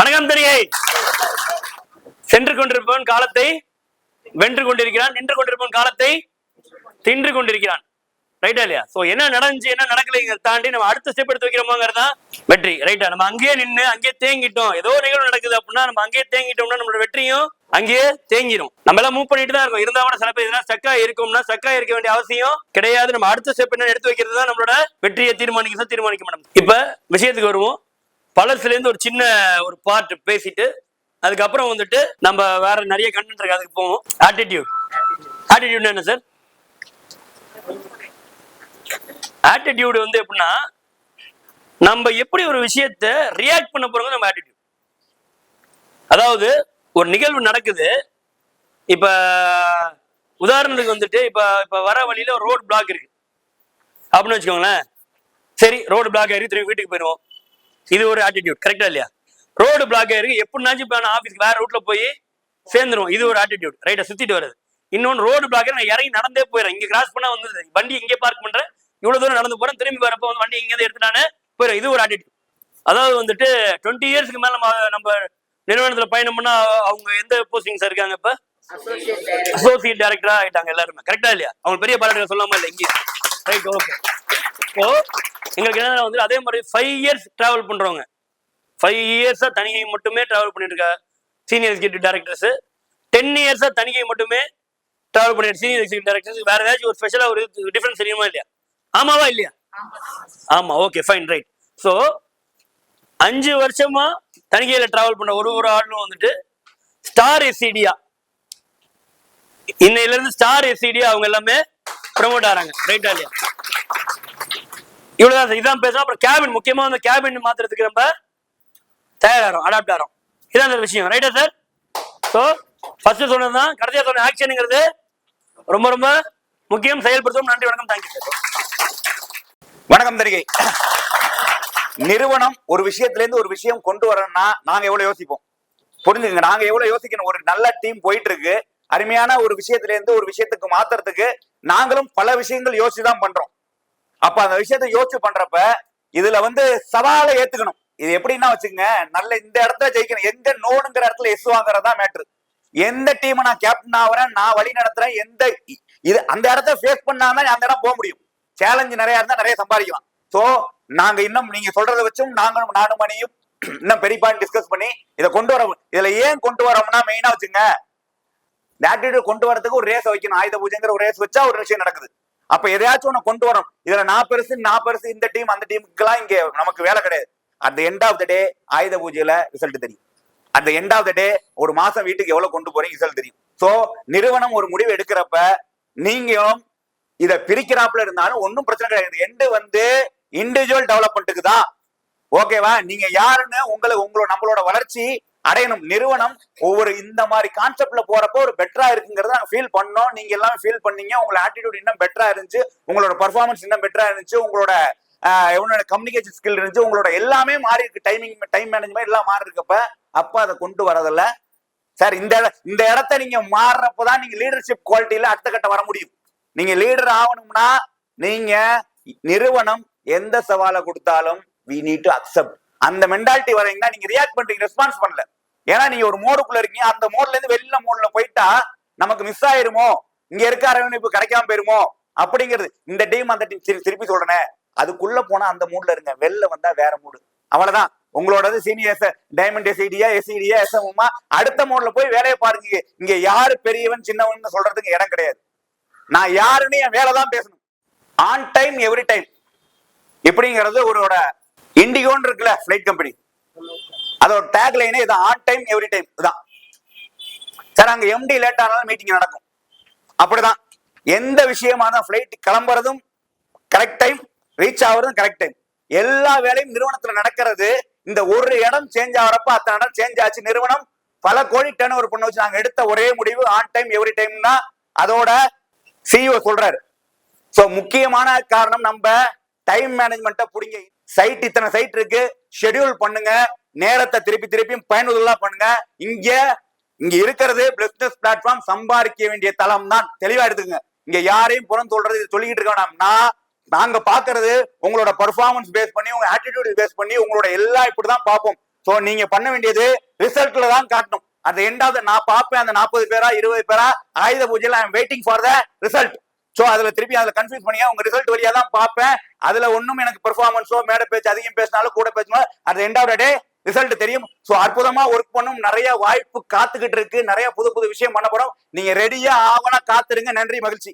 வணக்கம் தெரியை. சென்று கொண்டிருப்பவன் காலத்தை வென்று கொண்டிருக்கிறான், நின்று கொண்டிருப்பவன் காலத்தை தின்று கொண்டிருக்கிறான். ரைட்டா இல்லையா? சோ என்ன நடந்துச்சு என்ன நடக்கலைங்க தாண்டி நம்ம அடுத்த ஸ்டெப் எடுத்து வைக்கிறோமோங்கிறதா வெற்றி. ரைட்டா? நம்ம அங்கேயே நின்று அங்கேயே தேங்கிட்டோம், ஏதோ நிகழ்வு நடக்குது அப்படின்னா நம்ம அங்கேயே தேங்கிட்டோம்னா நம்மளோட வெற்றியும் அங்கேயே தேங்கிடும். நம்ம எல்லாம் மூவ் பண்ணிட்டு தான் இருக்கும். இருந்தா கூட சில பேர் எதனா ஸ்டக்கா இருக்கும்னா ஸ்டக்கா இருக்க வேண்டிய அவசியம் கிடையாது. நம்ம அடுத்த ஸ்டெப் என்ன எடுத்து வைக்கிறது தான் நம்மளோட வெற்றியை தீர்மானிக்க மாட்டோம். இப்ப விஷயத்துக்கு வருவோம். பலர்ஸ்ல இருந்து ஒரு சின்ன ஒரு பார்ட் பேசிட்டு அதுக்கப்புறம் வந்துட்டு நம்ம வேற நிறைய கண்டென்ட் இருக்கு, அதுக்கு போவோம். ஆட்டிடியூட் என்ன சார்? ஆட்டிடியூட் வந்து எப்படின்னா நம்ம எப்படி ஒரு விஷயத்த ரியாக்ட் பண்ண போறோம் நம்ம ஆட்டிடியூட். அதாவது ஒரு நிகழ்வு நடக்குது, இப்ப உதாரணத்துக்கு வந்துட்டு இப்ப வர வழியில ஒரு ரோடு பிளாக் இருக்கு அப்படின்னு வச்சுக்கோங்களேன். சரி, ரோடு பிளாக் ஆயிருக்கு, திரும்பி வீட்டுக்கு போயிடுவோம். இது ஒரு ஆட்டிடியூட். கரெக்டா இல்லையா? ரோடு பிளாக் ஆயிருக்கு, எப்படினாச்சும் இப்ப நான் ஆபீஸ்க்கு வேற ரூட்ல போய் சேர்ந்துரும். இது ஒரு ஆட்டிடியூட். ரைட்டா? சுத்திட்டு வருது. இன்னொன்னு ரோடு பிளாக், நான் இறங்கி நடந்தே போயிடுறேன். இங்க கிராஸ் பண்ணா வந்து வண்டி இங்கே பார்க் பண்றேன், இவ்வளவு தூரம் நடந்து போறேன், திரும்பி வரப்போ வந்து வண்டி இங்கே எடுத்துட்டானே போயிடும். இது ஒரு ஆட்டிடியூட். அதாவது வந்துட்டு 20 இயர்ஸ்க்கு மேல நம்ம நிறுவனத்துல பயணம் பண்ணா அவங்க எந்த போஸ்டிங்ஸ் இருக்காங்க? இப்ப அசோசியேட் டைரக்டரா ஆயிட்டாங்க எல்லாருமே. கரெக்டா இல்லையா? அவங்க பெரிய பாராட்டுகள் சொல்லாம இல்லை இங்கே. Right, okay. இப்போ எங்களுக்கு என்ன வந்து அதே மாதிரி 5 இயர்ஸ் டிராவல் பண்றவங்க, 5 இயர்ஸா தனிகை மட்டுமே டிராவல் பண்ணிட்டு இருக்க சீனியர் எக்ஸிகூட்டிவ் டைரக்டர்ஸ், 10 இயர்ஸா தனிகை மட்டுமே டிராவல் பண்ணிட்டு சீனியர் எக்ஸிகூட்டிவ் டைரக்டர்ஸ். வேற ஏதாச்சும் ஒரு ஸ்பெஷலா ஒரு டிஃபரன்ஸ் தெரியுமா இல்லையா? ஆமாவா இல்லையா? ஆமா, ஓகே, ஃபைன், ரைட். ஸோ 5 வருஷமா தனிகையில டிராவல் பண்ண ஒரு ஆளும் வந்துட்டு ஸ்டார் எஸ்சிடியா, இன்னையில இருந்து ஸ்டார் எஸ்சிடியா அவங்க எல்லாமே ப்ரமோட் ஆறாங்க. ரைட்டா இல்லையா? இவ்வளவுதான், இதான் பேசுறோம். அப்புறம் கேபின், முக்கியமா வந்து கேபின் மாத்துறதுக்கு நம்ம தயாராகிறோம், அடாப்ட் ஆகிறோம். இதான் அந்த விஷயம். ரைட்டா சார்? ஸோ ஃபர்ஸ்ட் சொன்னதுதான், கடைசியா சொன்ன ஆக்ஷனுங்கிறது ரொம்ப ரொம்ப முக்கியம். செயல்படுத்தும். நன்றி, வணக்கம், தேங்க்யூ சார். வணக்கம் தரிகை. நிறுவனம் ஒரு விஷயத்துல இருந்து ஒரு விஷயம் கொண்டு வரணும்னா நாங்க எவ்வளவு யோசிப்போம், புரிஞ்சுங்க. நாங்க எவ்வளவு யோசிக்கணும். ஒரு நல்ல டீம் போயிட்டு இருக்கு, அருமையான ஒரு விஷயத்துல இருந்து ஒரு விஷயத்துக்கு மாத்துறதுக்கு நாங்களும் பல விஷயங்கள் யோசிச்சுதான் பண்றோம். அப்ப அந்த விஷயத்த யோசிச்சு பண்றப்ப இதுல வந்து சவாலை ஏத்துக்கணும். இது எப்படின்னா வச்சுங்க, நல்ல இந்த இடத்துல ஜெயிக்கணும், எங்க நோடுங்கிற இடத்துல எஸ் வாங்குறதா மேட்ரு. எந்த டீமை நான் கேப்டன் ஆகுறேன், நான் வழி நடத்துறேன், எந்த இது அந்த இடத்த ஃபேஸ் பண்ணாதான் அந்த இடம் போக முடியும். சேலஞ்சு நிறைய இருந்தா நிறைய சம்பாதிக்கலாம். சோ நாங்க இன்னும் நீங்க சொல்றதை வச்சும் நானும் மணியும் இன்னும் பெரிய பாயிண்ட் டிஸ்கஸ் பண்ணி இதை கொண்டு வர. இதுல ஏன் கொண்டு வரோம்னா மெயினா வச்சுங்க, இந்த ஆட்டிடியூட் கொண்டு வரதுக்கு ஒரு ரேஸ் வைக்கணும். ஆயுத பூஜைங்கிற ஒரு ரேஸ் வச்சா ஒரு விஷயம் நடக்குது. அப்ப எதையாச்சும் ஒண்ணு கொண்டு வரோம். இதுல நான் பெருசு இந்த டீம் அந்த டீமுக்கு எல்லாம் இங்க நமக்கு வேலை கிடையாது. At the end of the day ஆயுத பூஜையில ரிசல்ட் தெரியும். At the end of the day ஒரு மாசம் வீட்டுக்கு எவ்வளவு கொண்டு போறீங்க ரிசல்ட் தெரியும். சோ நிறுவனம் ஒரு முடிவு எடுக்கிறப்ப நீங்களும் இதை பிரிக்கிறாப்புல இருந்தாலும் ஒன்னும் பிரச்சனை கிடையாது. எண்டு வந்து இண்டிவிஜுவல் டெவலப்மெண்ட்டுக்கு தான். ஓகேவா? நீங்க யாருன்னு நம்மளோட வளர்ச்சி அடையணும். நிறுவனம் ஒவ்வொரு இந்த மாதிரி கான்செப்ட்ல போறப்போ ஒரு பெட்டரா இருக்குங்கிறத நாங்க ஃபீல் பண்ணோம். நீங்க எல்லாமே ஃபீல் பண்ணீங்க. உங்களோட ஆட்டிடியூட் இன்னும் பெட்டரா இருந்துச்சு, உங்களோட பர்ஃபார்மன்ஸ் இன்னும் பெட்டரா இருந்துச்சு, உங்களோட கம்யூனிகேஷன் ஸ்கில் இருந்துச்சு, உங்களோட எல்லாமே மாறி இருக்கு. டைம் மேனேஜ்மெண்ட் எல்லாம் மாறி இருக்கப்ப அப்ப அதை கொண்டு வரதில்ல சார். இந்த இடத்த நீங்க மாறுறப்பதான் நீங்க லீடர்ஷிப் குவாலிட்டியில அடுத்த கட்ட வர முடியும். நீங்க லீடர் ஆகணும்னா நீங்க நிறுவனம் எந்த சவாலை கொடுத்தாலும் we need to accept. அந்த மென்டாலிட்டி வரீங்கன்னா நீங்க ரியாக்ட் பண்றீங்க, ரெஸ்பான்ஸ் பண்ணல. ஏன்னா நீங்க ஒரு மோடுக்குள்ள இருக்கீங்க. அந்த மோட்ல இருந்து வெளியில மோட்ல போயிட்டா நமக்கு மிஸ் ஆயிருமோ, இங்க இருக்க அரவணைப்பு கிடைக்காம போயிருமோ அப்படிங்கிறது. இந்த டீம் அந்த டீம் திருப்பி சொல்றேன், அதுக்குள்ள போனா அந்த மூட்ல இருங்க, வெளில வந்தா வேற மூடு. அவ்வளவுதான். உங்களோட சீனியர் டைமண்ட் எஸ்இடியா எஸ்எம்மா அடுத்த மோட்ல போய் வேலையை பாருங்க. இங்க யாரு பெரியவன் சின்னவன் சொல்றதுக்கு இடம் கிடையாது. நான் யாருன்னு என் வேலை தான் பேசணும். ஆன் டைம் எவ்ரி டைம் இப்படிங்கிறது ஒருவோட இண்டிகோன்னு இருக்குல்ல பிளைட் கம்பெனி, அதோட டேக் லைனே இதான், ஆன் டைம் எவ்ரி டைம் தான். சார் அங்க எம்டி லேட் ஆனாலும் மீட்டிங் நடக்கும். அப்படிதான் எந்த விஷயமா தான் பிளைட் கிளம்புறதும் கரெக்ட் டைம், ரீச் ஆகுறதும் கரெக்ட் டைம். எல்லா வேலையும் நிறுவனத்துல நடக்கிறது. இந்த ஒரு இடம் சேஞ்ச் ஆகிறப்ப அத்தனை இடம் சேஞ்ச் ஆச்சு. நிறுவனம் பல கோடி டர்ன் ஓவர் பண்ண வச்சு நாங்க எடுத்த ஒரே முடிவு ஆன் டைம் எவ்ரி டைம்னா அதோட சிஇஓ சொல்றாரு. சோ முக்கியமான காரணம் நம்ம டைம் மேனேஜ்மெண்ட்டை புடிங்க. சைட் இத்தனை சைட் இருக்கு, ஷெட்யூல் பண்ணுங்க, நேரத்தை திருப்பியும் பயனுள்ளதா பண்ணுங்க. இங்க இருக்கிறது பிசினஸ் பிளாட்ஃபார்ம், சம்பாதிக்க வேண்டிய தளம் தான். தெளிவா எடுத்துங்க. இங்க யாரையும் புறம் சொல்றது சொல்லிக்கிட்டு இருக்க வேணாம்னா நாங்க பாக்குறது உங்களோட பர்ஃபார்மன்ஸ் பேஸ் பண்ணி, உங்க ஆட்டிடியூட் பேஸ் பண்ணி, உங்களோட எல்லாம் இப்படிதான் பார்ப்போம். சோ நீங்க பண்ண வேண்டியது ரிசல்ட்ல தான் காட்டணும். அந்த எண்டாவது நான் பார்ப்பேன் அந்த 40 பேரா 20 பேரா ஆயுத பூஜையில I am waiting for the result. So அதுல திருப்பி அதுல கன்ஃபியூஸ் பண்ணியா உங்க ரிசல்ட் வழியா தான் பார்ப்பேன். அதுல ஒண்ணும் எனக்கு பெர்ஃபார்மன்ஸோ மேடை பேச்சு அதிகம் பேசினாலும் கூட பேசினாலும் அது end of the day result தெரியும். சோ அற்புதமா ஒர்க் பண்ணும், நிறைய வாய்ப்பு காத்துக்கிட்டு இருக்கு, நிறைய புது புது விஷயம் பண்ண போறோம். நீங்க ரெடியா ஆவணா காத்துருங்க. நன்றி, மகிழ்ச்சி.